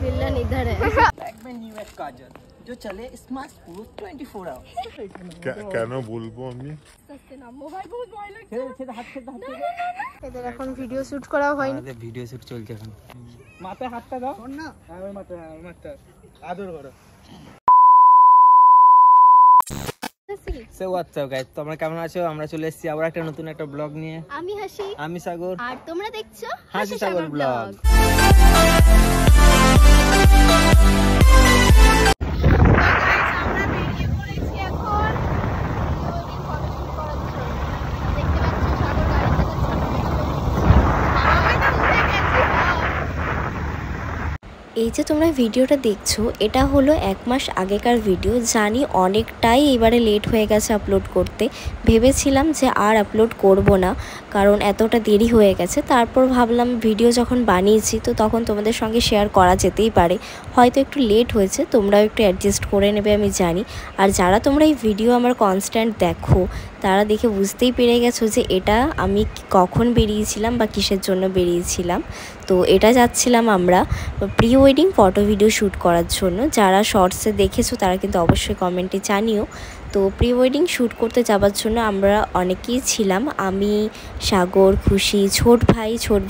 Villain इधर है। Bag में न्यू एड काजल जो चले स्मार्ट प्रूफ 24 आवर। কেন বলবো আমি? सस्ते नाम मोबाइल बहुत ভয় লাগছে। হাত এদের এখন ভিডিও শুট করা হয়নি। আমাদের ভিডিও শুট চলছে এখন। মাথায় হাতটা দাও না। হ্যাঁ ওই মাথা আদর করো। সো হোয়াটস আপ গাইস, তোমরা কেমন আছো? আমরা চলে এসেছি আবার একটা নতুন একটা ব্লগ নিয়ে। আমি হাসি, আমি সাগর, আর তোমরা দেখছো হাসি সাগর ব্লগ। এই যে তোমরা ভিডিওটা দেখছো এটা হলো 1 মাস আগেকার ভিডিও। জানি অনেকটাই এবারে লেট হয়ে গেছে আপলোড করতে। ভেবেছিলাম যে আর আপলোড করব না, কারণ এতটা দেরি হয়ে গেছে। তারপর ভাবলাম ভিডিও যখন বানিয়েছি তো তখন তোমাদের সঙ্গে শেয়ার করা যেতেই পারে। হয়তো একটু লেট হয়েছে, তোমরাও একটু অ্যাডজাস্ট করে নেবে আমি জানি। আর যারা তোমরা এই ভিডিও আমার কনস্ট্যান্ট দেখো তারা দেখে বুঝতেই পেরে গেছো যে এটা আমি কখন বেরিয়েছিলাম বা কিসের জন্য বেরিয়েছিলাম। তো এটা যাচ্ছিলাম আমরা pre wedding photo video shoot করার জন্য। যারা শর্টসে দেখেছো তারা কিন্তু অবশ্যই কমেন্টে জানিও। তো প্রি ওয়েডিং শ্যুট করতে যাওয়ার জন্য আমরা অনেকেই ছিলাম। আমি, সাগর, খুশি, ছোট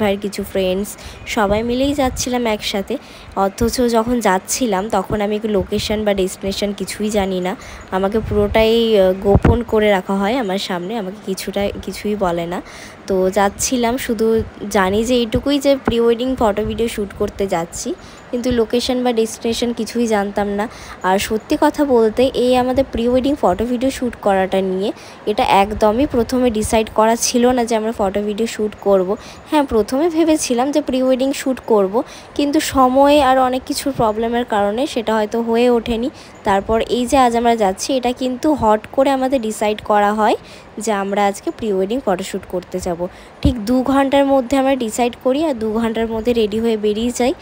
ভাইয়ের কিছু ফ্রেন্ডস সবাই মিলেই যাচ্ছিলাম একসাথে। অথচ যখন যাচ্ছিলাম তখন আমি লোকেশন বা ডেস্টিনেশন কিছুই জানি না। আমাকে পুরোটাই গোপন করে রাখা হয় আমার সামনে, আমাকে কিছুই বলে না। তো যাচ্ছিলাম, শুধু জানি যে এইটুকুই যে pre wedding photo video shoot করতে যাচ্ছি, কিন্তু লোকেশন বা ডেস্টিনেশন কিছুই জানতাম না। আর সত্যি কথা বলতে এই আমাদের pre wedding photo video shoot করাটা নিয়ে এটা একদমই প্রথমে ডিসাইড করা ছিল না যে আমরা ফটো ভিডিও শ্যুট করব। হ্যাঁ, প্রথমে ভেবেছিলাম যে প্রি ওয়েডিং শ্যুট করব, কিন্তু সময় আর অনেক কিছুর প্রবলেমের কারণে সেটা হয়তো হয়ে ওঠেনি। তারপর এই যে আজ আমরা যাচ্ছি এটা কিন্তু হট করে আমাদের ডিসাইড করা হয় যে আমরা আজকে প্রি ওয়েডিং ফটোশ্যুট করতে যাব। ঠিক 2 ঘন্টার মধ্যে আমরা ডিসাইড করি আর 2 ঘন্টার মধ্যে রেডি হয়ে বেরিয়ে যাই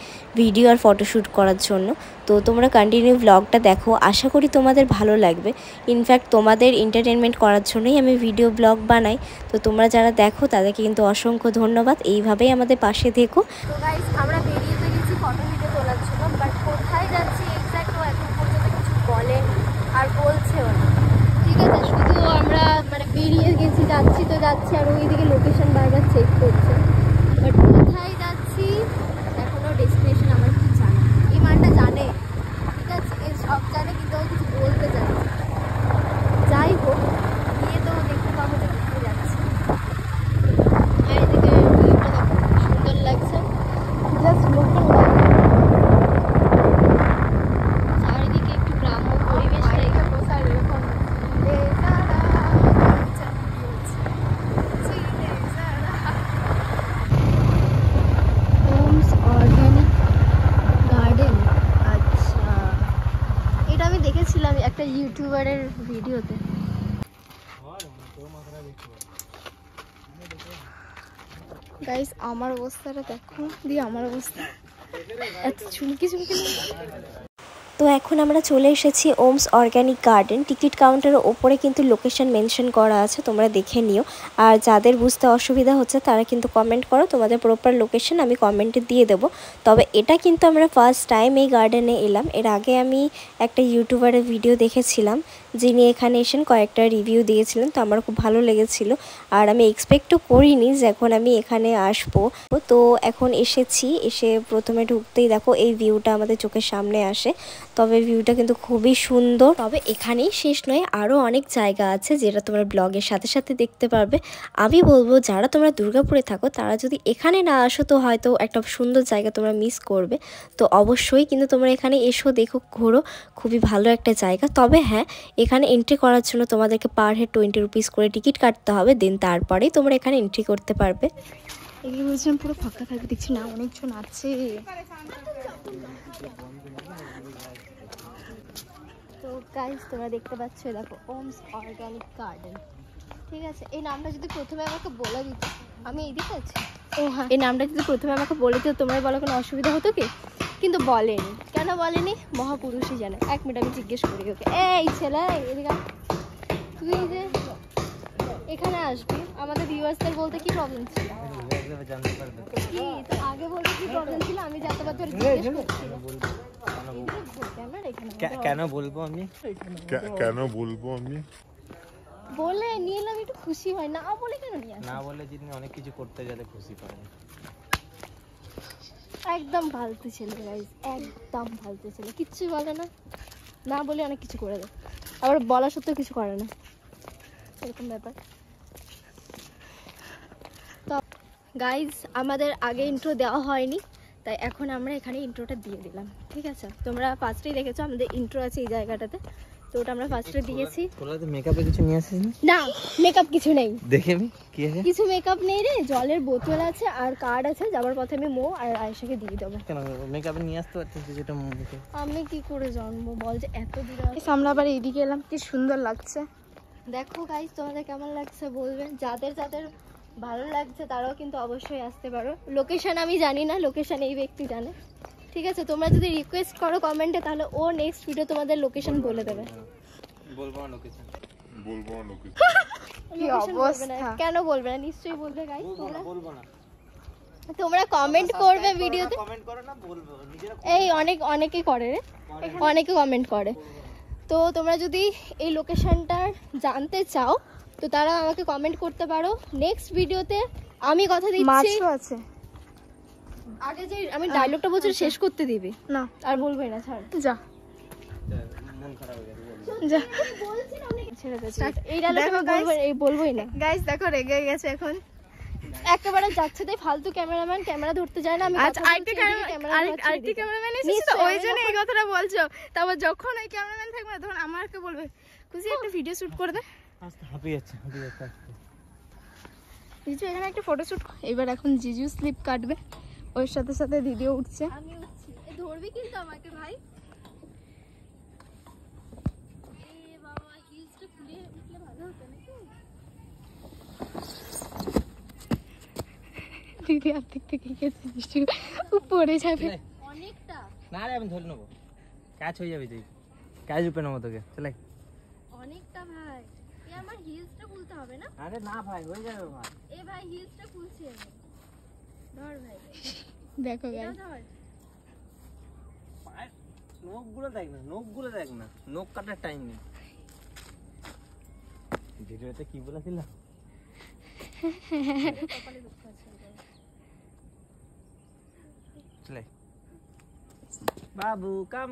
ভিডিও আর ফটোশ্যুট করার জন্য। তো তোমরা কন্টিনিউ ব্লগটা দেখো, আশা করি তোমাদের ভালো লাগবে। ইনফ্যাক্ট তোমাদের এন্টারটেনমেন্ট করার জন্যই আমি ভিডিও ব্লগ বানাই। তো তোমরা যারা দেখো তাদেরকে কিন্তু অসংখ্য ধন্যবাদ, এইভাবেই আমাদের পাশে থেকো। তো গাইস আমরা বেরিয়ে তো গেছি ফটো ভিডিও তোলার জন্য, বাট কোথায় যাচ্ছি এক্স্যাক্ট ও এখন পর্যন্ত কিছু বলেনি আর বলছেও না। ঠিক আছে, শুধু আমরা মানে বেরিয়ে গেছি, যাচ্ছি আর ওইদিকে লোকেশন বারবার চেক করছে, বাট কোথায় যাচ্ছি এখনো ডেস্টিনেশন আমার কিছু জানে। এই মানটা জানে, ঠিক আছে, এ সব জানে, কিন্তু ও কিছু বলতে জানে। যাই হোক, গিয়ে তো দেখতে পাবো যে কোথায় যাচ্ছি। আর এদিকে ভিউটা দেখো খুব সুন্দর লাগছে, জাস্ট লোকাল চারিদিকে একটু গ্রাম্য পরিবেশ। ওমস অর্গানিক গার্ডেন, আচ্ছা, এটা আমি দেখেছিলাম একটা ইউটিউবারের ভিডিওতে। গাইস আমার অবস্থাটা দেখো, আমার অবস্থা এত চুমকি। তো এখন আমরা চলে এসেছি ওমস অর্গানিক গার্ডেন। টিকিট কাউন্টারের ওপরে কিন্তু লোকেশন মেনশন করা আছে, তোমরা দেখে নিও। আর যাদের বুঝতে অসুবিধা হচ্ছে তারা কিন্তু কমেন্ট করো, তোমাদের প্রপার লোকেশন আমি কমেন্টে দিয়ে দেবো। তবে এটা কিন্তু আমরা ফার্স্ট টাইম এই গার্ডেনে এলাম। এর আগে আমি একটা ইউটিউবারের ভিডিও দেখেছিলাম যিনি এখানে এসেন কয়েকটা রিভিউ দিয়েছিলেন, তো আমার খুব ভালো লেগেছিল। আর আমি এক্সপেক্টও করিনি যে এখন আমি এখানে আসবো। তো এখন এসে প্রথমে ঢুকতেই দেখো এই ভিউটা আমাদের চোখের সামনে আসে। তবে ভিউটা কিন্তু খুবই সুন্দর। তবে এখানেই শেষ নয়, আরও অনেক জায়গা আছে যেটা তোমরা ব্লগের সাথে সাথে দেখতে পারবে। আমি বলবো যারা তোমরা দুর্গাপুরে থাকো তারা যদি এখানে না আসো তো হয়তো একটা সুন্দর জায়গা তোমরা মিস করবে। তো অবশ্যই কিন্তু তোমরা এখানে এসো, দেখো, ঘোরো, খুবই ভালো একটা জায়গা। তবে হ্যাঁ, এখানে এন্ট্রি করার জন্য তোমাদেরকে পার হেড 20 রুপিস করে টিকিট কাটতে হবে, দেন তারপরেই তোমরা এখানে এন্ট্রি করতে পারবে। এগুলো বলছিলাম পুরো ফাঁকা থাকবে, দেখছি না অনেকজন আছে। তো গাইস তোমরা দেখতে পাচ্ছ, দেখো ওমস অর্গানিক গার্ডেন, ঠিক আছে। এই নামটা যদি প্রথমে আমাকে বলে দিত, আমি এইদিকে আছি, এই নামটা যদি প্রথমে আমাকে বলে দিত তোমরা বলো কোনো অসুবিধা হতো কি? কিন্তু বলেনি। কেন বলেনি? মহাপুরুষই জানে। 1 মিনিট আমি জিজ্ঞেস করি ওকে, এই ছেলে এদিকে তুই যে এখানে আসবি, আমাদের ভিউয়ার্সদের বলতে কি প্রবলেম ছিল? জানতে পারবে কি তো আগে বলতে কি প্রবলেম ছিল? আমি যাতে বা তোর জিজ্ঞেস করছিলাম। কেন বলবো আমি? কেন বলবো আমি? বলে নিয়ে এলাম একটু খুশি হয়, না বলে কেন নিয়ে আসি? না বলে যদি অনেক কিছু করতে যাতে খুশি পায়। একদম ফালতু ছেলে গাইস, একদম ফালতু ছেলে, কিচ্ছু বলে না, না বলে অনেক কিছু করে দেয়, আবার বলা সত্ত্বেও কিছু করে না, এরকম ব্যাপার। তো গাইস আমাদের আগে ইন্ট্রো দেওয়া হয়নি, তাই এখন আমরা এখানে ইন্ট্রোটা দিয়ে দিলাম, ঠিক আছে? তোমরা ফার্স্টেই দেখেছো আমাদের ইন্ট্রো আছে এই জায়গাটাতে, তো ওটা আমরা ফার্স্টে দিয়েছি। তোরা তো মেকআপে কিছু নিয়ে আসিস না? না মেকআপ কিছু নেই, দেখে আমি কি আছে? কিছু মেকআপ নেই রে, জলের বোতল আছে আর কার্ড আছে, যাবার পথে আমি মো আর আয়েশাকে দিয়ে দেবো। কেন মেকআপে নিয়ে আসতে পারছিস যেটা মুখে? আমি কি করে জানবো বল যে এত দূরে আমরা আবার এইদিকে এলাম, কি সুন্দর লাগছে দেখো গাইস, তোমাদের কেমন লাগছে বলবেন, যাদের যাদের ভালো লাগছে তারাও কিন্তু অবশ্যই আসতে পারো। লোকেশন আমি জানি না, লোকেশন এই ব্যক্তি জানে, ঠিক আছে? তোমরা যদি রিকোয়েস্ট করো কমেন্টে, তাহলে ও নেক্সট ভিডিও তোমাদের লোকেশন বলে দেবে। বলবো না লোকেশন, বলবো না লোকেশন। কি অবস্থা, কেন বলবে না? নিশ্চয়ই বলবে গাইস, বলবো না। তোমরা কমেন্ট করবে ভিডিওতে, কমেন্ট করো না, বলবো নিজেরা। এই অনেকে করে রে, অনেকে কমেন্ট করে, তো তোমরা যদি এই লোকেশনটা জানতে চাও তো তারা আমাকে কমেন্ট করতে পারো। নেক্সট ভিডিওতে আমি কথা দিচ্ছি, আছে আগে যে আমি ডায়লগটা বলছি শেষ করতে দিবি না, আর বলবোই না, ছাড় যা মন খারাপ হয়ে গেছে। যা বলছি না অনেক ছেড়ে দে, Start. এই ডায়লগটা বলবোই না। গাইস দেখো রেগে গেছে এখন। একেবারে যাচ্ছে তাই ফালতু ক্যামেরাম্যান ক্যামেরা ধরতে যায় না, আমি আচ্ছা আরেকটা ক্যামেরাম্যান এসেছে তো ওই জন্য এই কথাটা বলছো। তারপর যখন ওই ক্যামেরাম্যান থাকবে না তখন আমাকে বলবে খুশি একটা ভিডিও শুট করে দে। আস্তে হাঁপিয়ে যাচ্ছে জিজু এখানে একটা ফটো শুট, এবার এখন জিজু স্লিপ কাটবে, ওর সাথে সাথে দিদিও উঠছে। আমি উঠছি, ধরবি কিন্তু আমাকে ভাই। এ বাবা হিলসটা খুলে উঠলে ভালো হতো নাকি? দিদি আর্ধেক থেকে গেছে, জিজু উপরে যাবে অনেকটা না রে, আমি ধরে নেবো, ক্যাচ হয়ে যাবি তুই, ক্যাচ রূপে নেবো তোকে, চলে। অনেকটা ভাই, এ আমার হিলসটা খুলতে হবে না? আরে না ভাই, হয়ে যাবে ভাই। এ ভাই হিলসটা খুলছি আমি, ধর ভাই, দেখো এটা গাইস ধর। নখগুলো দেখ না, নখ কাটার টাইম নেই। ভিডিওতে কি বলেছিলাম? কপালে দুঃখ আছে। চলে বাবু, কাম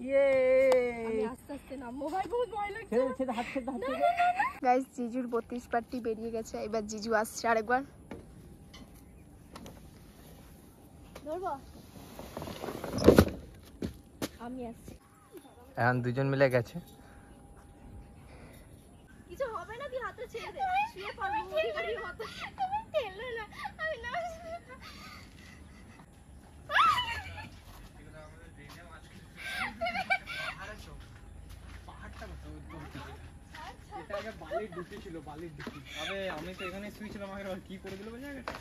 ইয়ে। আমি আস্তে আস্তে নামবো ভাই, বহুত ভয় লাগছে। ছেড়ে হাত ছেড়ে গাইস জিজুর 32 পার্টি বেরিয়ে গেছে, এবার জিজু আসছে আরেকবার। ধরবো আমি আসছি, এখন দুজন মিলে গেছে। কিছু হবে না, তুই হাতে ছেড়ে দে, শুয়ে পড়বো মুড়ির মতো। তুমি ঠেলো না, আমি না। আমি তো এখানে শুয়েছিলাম, আগে কি করে দিল জায়গাটা,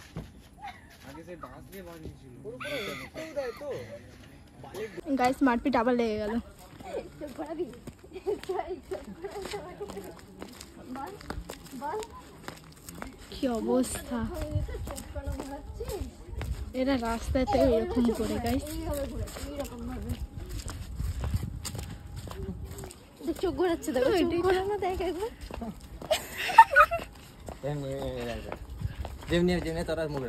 আগে সে বাঁশ দিয়ে বানিয়েছিল। গাইস মারপিট আবার লেগে গেল। ঘোরাবি কি অবস্থা, চোখ কেন ঘোরাচ্ছিস? এরা রাস্তাতে এরকম করে গাইস। এইভাবে ঘোরা, এইরকম ভাবে দেখ, চোখ ঘোরাচ্ছে, দেখো চোখ ঘোরানো, দেখ একবার। যেমনি তোরা মুখ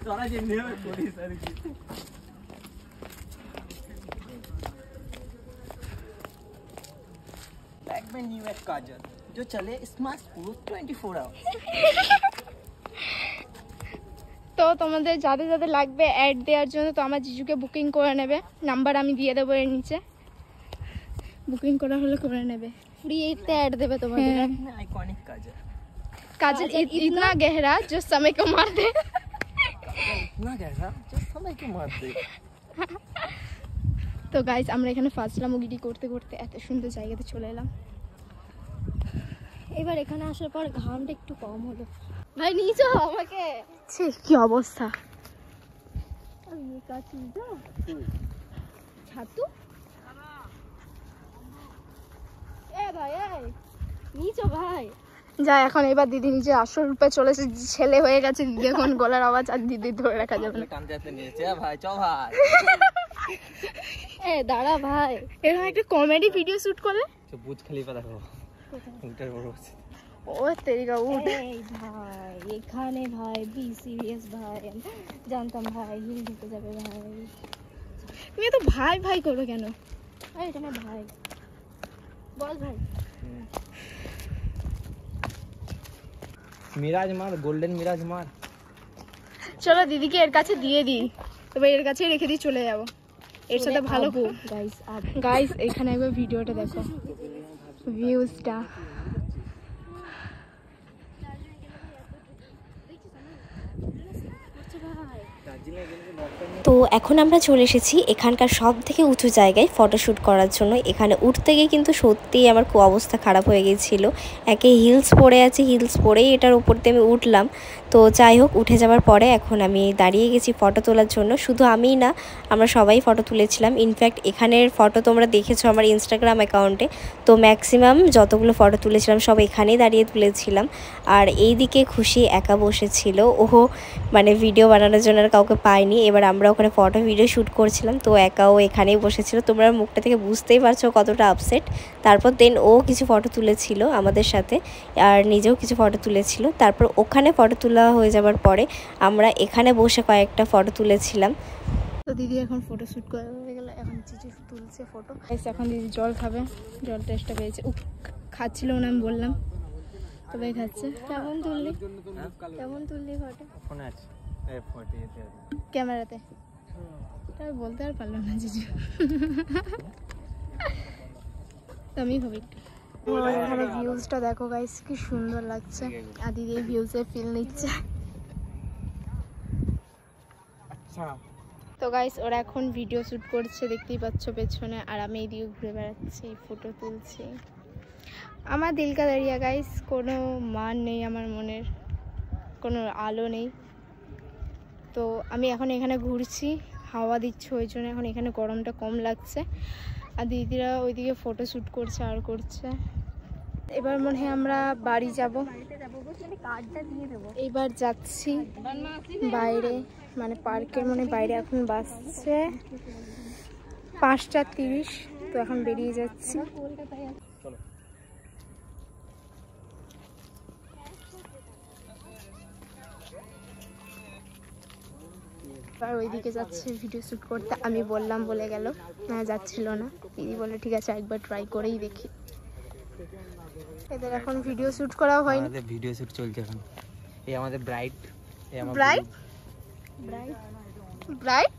তোরা যেমনি করিস আর কি। बैग में न्यू एक काजल जो चले स्मार्ट प्रूफ 24 आवर्स। তো তোমাদের যাদের যাদের লাগবে অ্যাড দেওয়ার জন্য তো আমার জিজুকে বুকিং করে নেবে, নাম্বার আমি দিয়ে দেবো এর নিচে, বুকিং করা হলে করে নেবে। फ्री इतने ऐड देवे तुम्हारे आइकॉनिक काजल, काजल इतना गहरा जो समय को मार दे। इतना गहरा जो समय को मार दे। তো গাইস আমরা এখানে ফাজলামোগিরি করতে করতে এত সুন্দর জায়গাতে চলে এলাম। এবার এখানে আসার পর ঘামটা একটু কম হলো। ভাই নিয়ে যাও আমাকে, ছি কি অবস্থা। আমি কাছে যাও ছাতু নিচো ভাই যা এখন এবার দিদি নিজে আসল রূপে চলেছে, ছেলে হয়ে গেছে দিদি এখন, গলার আওয়াজ আর দিদি ধরে রাখা যাবে না। কান যাতে নিয়েছে ভাই, চ ভাই। এ দাঁড়া ভাই, এরকম একটা কমেডি ভিডিও শুট করে। বুজ খালিফা দেখো, উল্টার বড় হচ্ছে। ও তেরিকা উঠ। এই ভাই এখানে ভাই বি সিরিয়াস ভাই, জানতাম ভাই হিল ঢুকে যাবে ভাই। তুমি তো ভাই ভাই করো কেন? এই এটা আমার ভাই, বল ভাই। মিরাজ মার, গোল্ডেন মিরাজ মার। চলো দিদিকে এর কাছে দিয়ে দিই, তবে এর কাছে রেখে দিয়ে চলে যাবো, এর সাথে ভালো খুব। গাইস আপ গাইস এখানে একবার ভিডিওটা দেখো, ভিউজটা। তো এখন আমরা চলে এসেছি এখানকার সব থেকে উঁচু জায়গায় ফটোশ্যুট করার জন্য। এখানে উঠতে গিয়ে কিন্তু সত্যিই আমার খুব অবস্থা খারাপ হয়ে গিয়েছিল। একে হিলস পরে আছে, হিলস পরেই এটার উপর দিয়ে আমি উঠলাম। তো যাই হোক, উঠে যাওয়ার পরে এখন আমি দাঁড়িয়ে গেছি ফটো তোলার জন্য। শুধু আমিই না, আমরা সবাই ফটো তুলেছিলাম। ইনফ্যাক্ট এখানের ফটো তোমরা দেখেছো আমার ইনস্টাগ্রাম অ্যাকাউন্টে। তো ম্যাক্সিমাম যতগুলো ফটো তুলেছিলাম সব এখানেই দাঁড়িয়ে তুলেছিলাম। আর এই দিকে খুশি একা বসেছিল, ও মানে ভিডিও বানানোর জন্য আর কাউকে পায়নি। এবার আমরা ওখানে ফটো ভিডিও শ্যুট করছিলাম, তো একাও এখানেই বসেছিল। তোমরা মুখটা থেকে বুঝতেই পারছো কতটা আপসেট। তারপর দেন ও কিছু ফটো তুলেছিল আমাদের সাথে, আর নিজেও কিছু ফটো তুলেছিল। তারপর ওখানে ফটো তোলা হয়ে যাবার পরে আমরা এখানে বসে কয়েকটা ফটো তুলেছিলাম। তো দিদি এখন ফটো শ্যুট করা হয়ে গেল, এখন চিচি তুলছে ফটো। এখন দিদি জল খাবে, জল টেস্টটা পেয়েছে। খাচ্ছিল না আমি বললাম, তবে খাচ্ছে। কেমন তুললি, কেমন তুললি ফটো? ফোনে আছে, এই ফটো এতে আছে ক্যামেরাতে। তাই বলতে আর পারলাম না জিজু, তুমি হবে একটু। এখানে ভিউজটা দেখো গাইস, কি সুন্দর লাগছে। আর দিদি এই ভিউজে ফিল নিচ্ছে। তো গাইস ওরা এখন ভিডিও শ্যুট করছে, দেখতেই পাচ্ছ পেছনে। আর আমি এইদিকে ঘুরে বেড়াচ্ছি, ফটো তুলছি। আমার দিলকা দাঁড়িয়া গাইস, কোনো মান নেই আমার মনের, কোনো আলো নেই। তো আমি এখন এখানে ঘুরছি, হাওয়া দিচ্ছে ওই জন্য এখন এখানে গরমটা কম লাগছে। আর দিদিরা ওইদিকে ফটো শ্যুট করছে আর করছে। এবার মনে হয় আমরা বাড়ি যাব। এবার যাচ্ছি বাইরে, মানে পার্কের মনে বাইরে। এখন বাজছে 5:30, তো এখন বেরিয়ে যাচ্ছি। আর ওইদিকে যাচ্ছে ভিডিও শ্যুট করতে। আমি বললাম বলে গেল, না যাচ্ছিল না। দিদি বলে ঠিক আছে একবার ট্রাই করেই দেখি। এদের এখন ভিডিও শ্যুট করা হয়নি, আমাদের ভিডিও শ্যুট চলছে এখন। এই আমাদের ব্রাইট, এই আমার ব্রাইট ব্রাইট ব্রাইট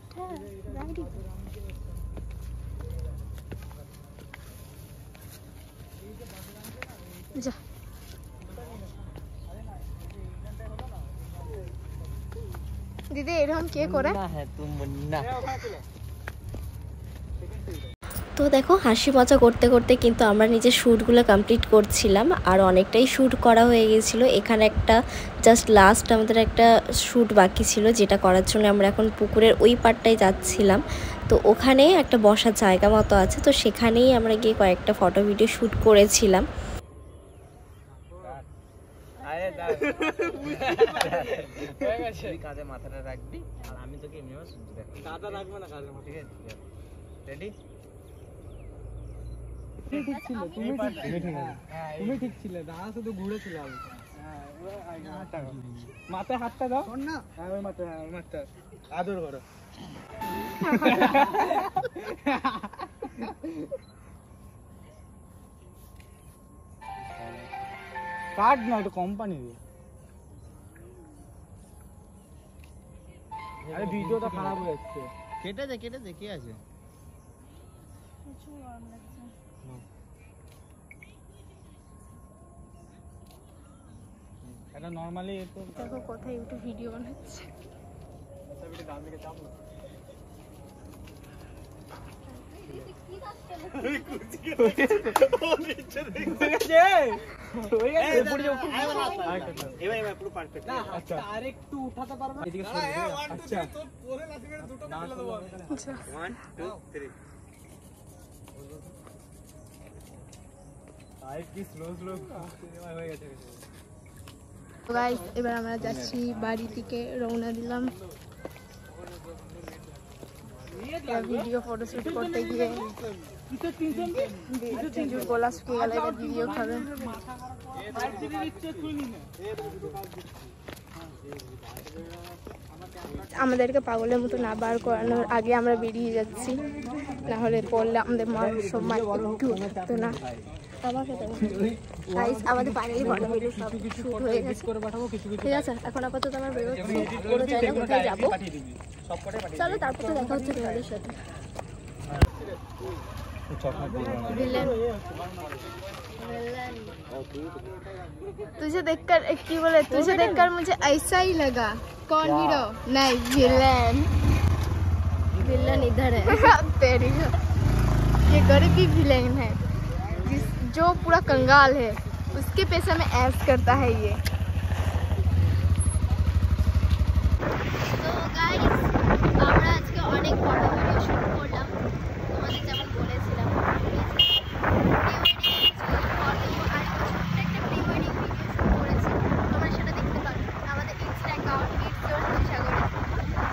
যা। দিদি এরকম কে করে? না হ্যাঁ তুম না। তো দেখো হাসি মজা করতে করতে কিন্তু আমরা নিজের শ্যুটগুলো কমপ্লিট করছিলাম। আর অনেকটাই শ্যুট করা হয়ে গিয়েছিলো। এখানে একটা জাস্ট লাস্ট আমাদের একটা শ্যুট বাকি ছিল, যেটা করার জন্য আমরা এখন পুকুরের ওই পাড়টায় যাচ্ছিলাম। তো ওখানে একটা বসার জায়গা মতো আছে, তো সেখানেই আমরা গিয়ে কয়েকটা ফটো ভিডিও শ্যুট করেছিলাম। কাঁধে মাথাটা রাখবি আর আমি তোকে এমনিও শুনতে দেখি। কাঁধা রাখবো না, কাঁধে মাথা। ঠিক আছে রেডি? ঠিক ছিল, তুমি ঠিক ছিলে, দাঁড়া শুধু ঘুরেছিল। মাথায় হাতটা দাও না, ওই মাথা, ওই মাথা আদর করো। কাট না, এটা কোম্পানি। আরে ভিডিওটা খারাপ হয়ে যাচ্ছে। কেটে দে, কেটে দে, কি আছে? এটা নরমালি তো দেখো কোথায় একটু ভিডিও বানাচ্ছে। আরেকটু উঠাতে পারবে? আচ্ছা 1 2 3 গাইস এবার আমরা যাচ্ছি বাড়ি থেকে, রওনা দিলাম ভিডিও ফটোশুট করতে গিয়ে। জিজুর গলা শুকিয়ে গেল, এবার ভিডিও খাবে। আমাদেরকে পাগলের মতো না বার করানোর আগে আমরা বেরিয়ে যাচ্ছি, না হলে পড়লে আমাদের মান সম্মান একটু থাকতো না। আমাদের ফাইনালি ফটো ভিডিও সব শুট হয়ে গেছে, ঠিক আছে। এখন আপাতত আমার বেরোচ্ছি, কোনো জায়গা কোথায় যাবো, চলো তারপর তো দেখা হচ্ছে তোমাদের সাথে। तुझे देखकर की बोले, तुझे देखकर मुझे ऐसा ही लगा। कौन हीरो? नहीं, विलन। विलन इधर है। तेरी ये गरीबी विलन है, जो पूरा कंगाल है, उसके पैसे में ऐश करता है ये। তো গাইস আমরা আজকে অনেক ফটো ভিডিও শুট করলাম, তোমাদের যেমন বলেছিলাম। তোমরা সেটা দেখতে পারো আমাদের ইনস্টা অ্যাকাউন্ট সাগরে।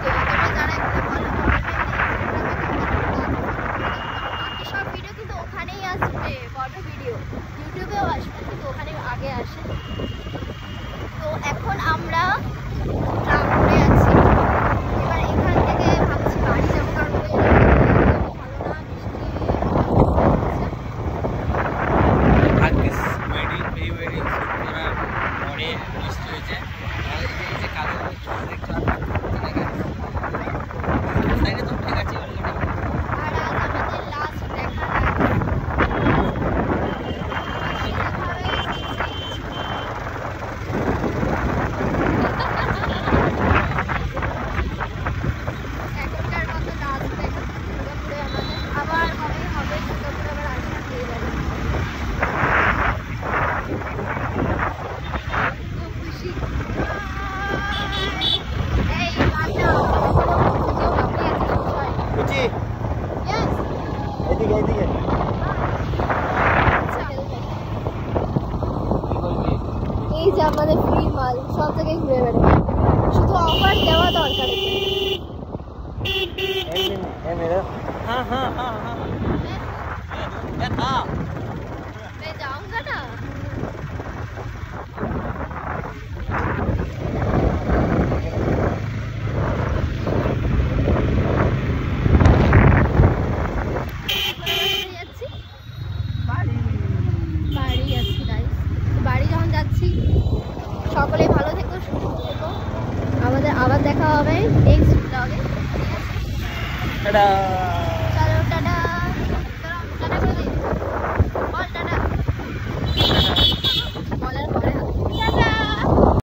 তোমরা যারা বাকি সব ভিডিও কিন্তু ওখানেই আসবে, ফটো ভিডিও ইউটিউবেও আসবে, কিন্তু ওখানে আগে আসে। তো এখন আমরা রামপুরে আছি, এবার এখান থেকে ভাবছি বাড়ি যাবো, কারণ ওই ভালো না, ভাগ্যিস ওয়েডিং প্রি ওয়েডিং শুট করার পরে বৃষ্টি হয়েছে। আর এই যে কালো দেখছো সাইডে তো ঠিক আছে অলরেডি। আর আজ আমাদের লাস্ট দেখা এখনকার মতো লাস্ট দেখা দুর্গাপুরে আমাদের। আবার কবে হবে দুর্গাপুরে, আবার আসা পেয়ে যাবে। খুব খুশি। এই বাঁচাও, বুঝি Yes. এদিকে এদিকে এই যে আমাদের ফ্রি মাল সব জায়গায় ঘুরে বেড়ায়, শুধু অফার দেওয়া দরকার। हाँ हाँ हाँ हाँ मैं था मैं जाऊंगा ना। বাড়ি যখন যাচ্ছি, সকলে ভালো থেকো, সুস্থ থেকো। আমাদের আবার দেখা হবে নেক্সট ব্লগে। টাটা।